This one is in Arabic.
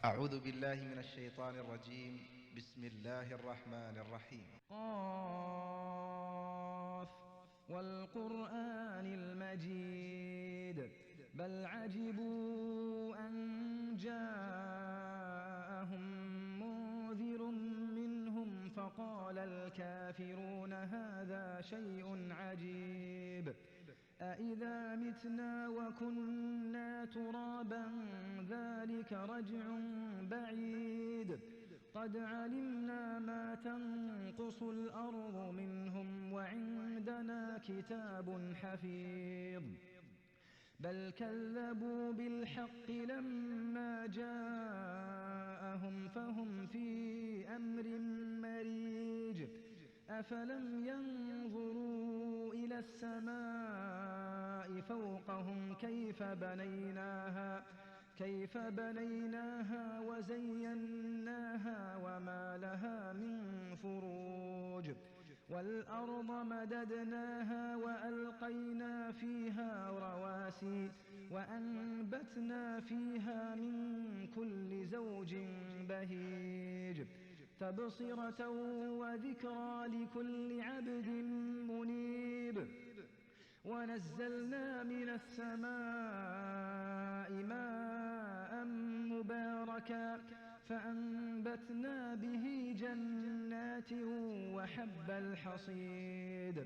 أعوذ بالله من الشيطان الرجيم. بسم الله الرحمن الرحيم. قاف والقرآن المجيد بل عجبوا أن جاءهم منذر منهم فقال الكافرون هذا شيء عجيب أإذا متنا وكنا ترابا ذلك رجع بعيد قد علمنا ما تنقص الأرض منهم وعندنا كتاب حفيظ بل كذبوا بالحق لما جاءهم فهم في أمر مريج أفلم ينظروا إلى السماء فوقهم كيف بنيناها وزيناها وما لها من فروج والأرض مددناها وألقينا فيها رواسي وأنبتنا فيها من كل زوج بهيج تبصرة وذكرى لكل عبد منيب ونزلنا من السماء ماء مباركا فأنبتنا به جنات وحب الحصيد